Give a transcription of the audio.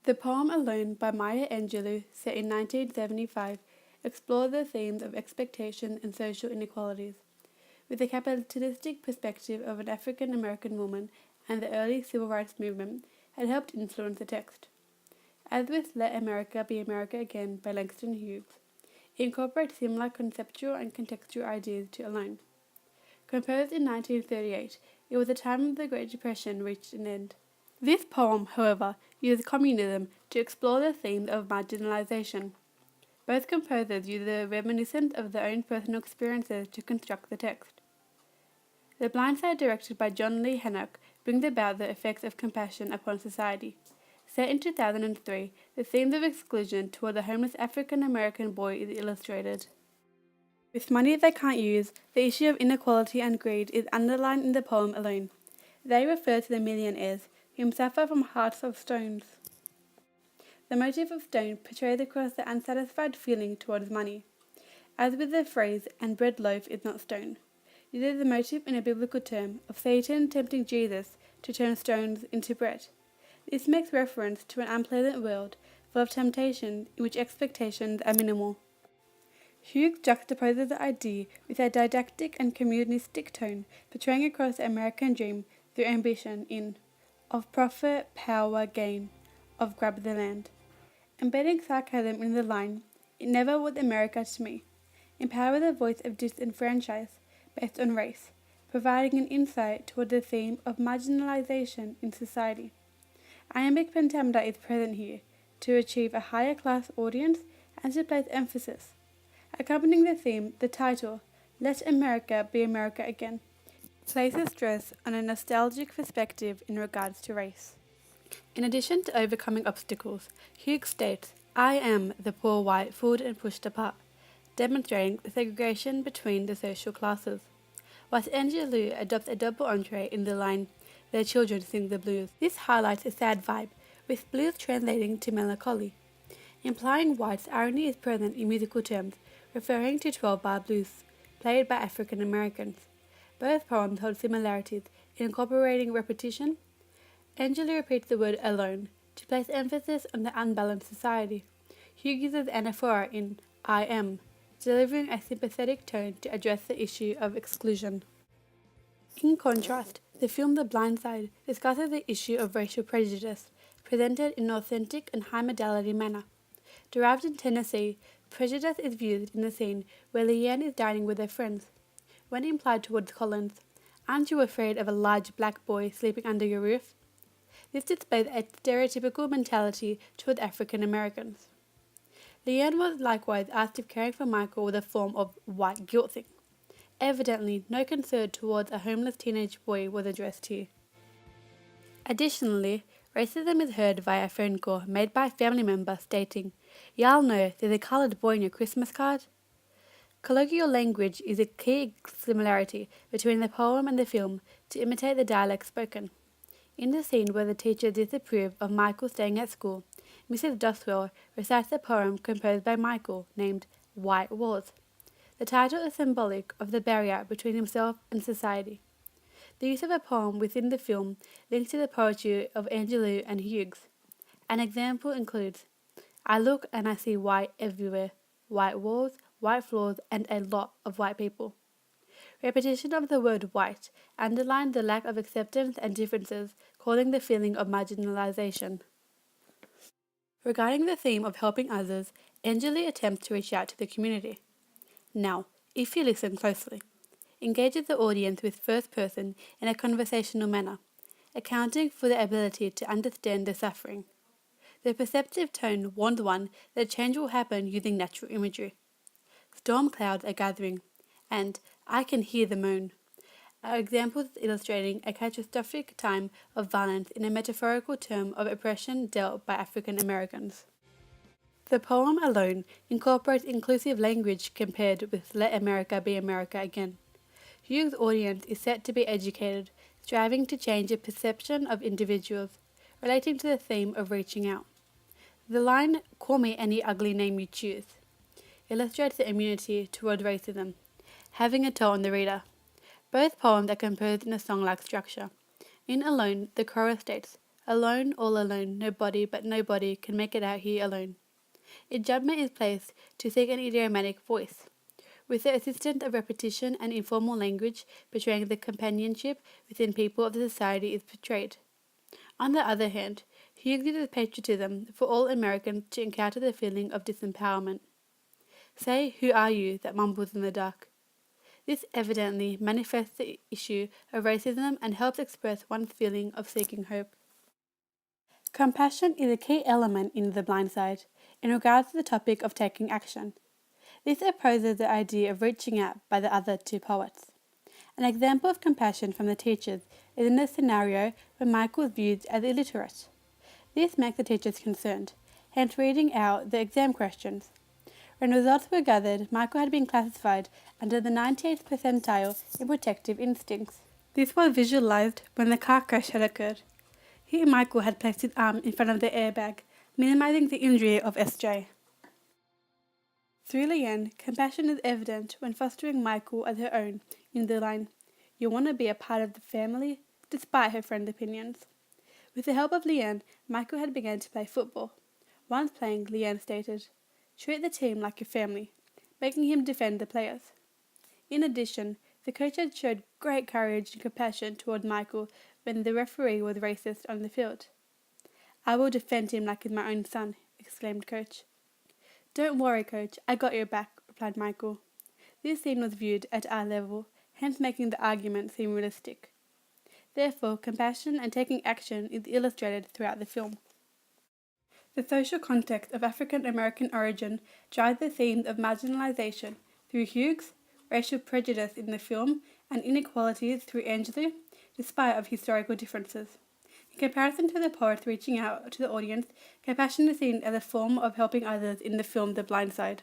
The poem Alone by Maya Angelou, set in 1975, explored the themes of expectation and social inequalities, with the capitalistic perspective of an African American woman and the early civil rights movement had helped influence the text. As with Let America Be America Again by Langston Hughes, it incorporates similar conceptual and contextual ideas to Alone. Composed in 1938, it was the time the Great Depression reached an end. This poem, however, used communism to explore the theme of marginalization. Both composers used the reminiscence of their own personal experiences to construct the text. The Blind Side, directed by John Lee Hancock, brings about the effects of compassion upon society. Set in 2003, the themes of exclusion toward a homeless African American boy is illustrated. With money they can't use, the issue of inequality and greed is underlined in the poem Alone. They refer to the millionaires, whom suffer from hearts of stones. The motif of stone portrays across the unsatisfied feeling towards money. As with the phrase, and bread loaf is not stone, uses the motif in a biblical term of Satan tempting Jesus to turn stones into bread. This makes reference to an unpleasant world full of temptation in which expectations are minimal. Hughes juxtaposes the idea with a didactic and communistic tone, portraying across the American dream through ambition in of profit, power, gain, of grab the land. Embedding sarcasm in the line, it never was America to me, empower the voice of disenfranchised based on race, providing an insight toward the theme of marginalization in society. Iambic pentameter is present here to achieve a higher class audience and to place emphasis. Accompanying the theme, the title, Let America Be America Again, places stress on a nostalgic perspective in regards to race. In addition to overcoming obstacles, Hughes states, I am the poor white fooled and pushed apart, demonstrating the segregation between the social classes. Whilst Angelou adopts a double entree in the line, their children sing the blues. This highlights a sad vibe, with blues translating to melancholy. Implying White's irony is present in musical terms, referring to 12-bar blues, played by African Americans. Both poems hold similarities in incorporating repetition. Angelou repeats the word alone to place emphasis on the unbalanced society. Hughes uses anaphora in I am, delivering a sympathetic tone to address the issue of exclusion. In contrast, the film The Blind Side discusses the issue of racial prejudice, presented in an authentic and high-modality manner. Derived in Tennessee, prejudice is viewed in the scene where Leanne is dining with her friends. When implied towards Collins, aren't you afraid of a large black boy sleeping under your roof? This displays a stereotypical mentality toward African Americans. Leanne was likewise asked if caring for Michael was a form of white guilting. Evidently, no concern towards a homeless teenage boy was addressed here. Additionally, racism is heard via a phone call made by a family member stating, Y'all know there's a coloured boy in your Christmas card? Colloquial language is a key similarity between the poem and the film to imitate the dialect spoken. In the scene where the teacher disapproves of Michael staying at school, Mrs. Doswell recites a poem composed by Michael named White Walls. The title is symbolic of the barrier between himself and society. The use of a poem within the film links to the poetry of Angelou and Hughes. An example includes, I look and I see white everywhere, white walls, white floors, and a lot of white people. Repetition of the word white underlined the lack of acceptance and differences, causing the feeling of marginalization. Regarding the theme of helping others, Angelou attempts to reach out to the community. Now, if you listen closely, engages the audience with first person in a conversational manner, accounting for the ability to understand the suffering. The perceptive tone warns one that change will happen using natural imagery. Storm clouds are gathering, and I can hear the moan, are examples illustrating a catastrophic time of violence in a metaphorical term of oppression dealt by African Americans. The poem alone incorporates inclusive language compared with Let America Be America Again. Hughes' audience is set to be educated, striving to change the perception of individuals, relating to the theme of reaching out. The line, Call me any ugly name you choose, illustrates the immunity toward racism, having a toll on the reader. Both poems are composed in a song-like structure. In Alone, the chorus states, Alone, all alone, nobody but nobody can make it out here alone. A judgment is placed to seek an idiomatic voice, with the assistance of repetition and informal language betraying the companionship within people of the society is portrayed. On the other hand, Hughes uses patriotism for all Americans to encounter the feeling of disempowerment. Say, who are you that mumbles in the dark? This evidently manifests the issue of racism and helps express one's feeling of seeking hope. Compassion is a key element in The Blind Side in regards to the topic of taking action. This opposes the idea of reaching out by the other two poets. An example of compassion from the teachers is in the scenario where Michael is viewed as illiterate. This makes the teachers concerned, hence reading out the exam questions. When results were gathered, Michael had been classified under the 98th percentile in protective instincts. This was visualized when the car crash had occurred. Here Michael had placed his arm in front of the airbag, minimizing the injury of SJ. Through Leanne, compassion is evident when fostering Michael as her own in the line, "You want to be a part of the family," despite her friend's opinions. With the help of Leanne, Michael had begun to play football. Once playing, Leanne stated, "Treat the team like your family," making him defend the players. In addition, the coach had showed great courage and compassion toward Michael when the referee was racist on the field. "I will defend him like he's my own son," exclaimed Coach. "Don't worry, Coach, I got your back," replied Michael. This scene was viewed at eye level, hence making the argument seem realistic. Therefore, compassion and taking action is illustrated throughout the film. The social context of African American origin drives the themes of marginalization through Hughes, racial prejudice in the film, and inequalities through Angelo, despite of historical differences. In comparison to the poets reaching out to the audience, compassion is seen as a form of helping others in the film The Blind Side.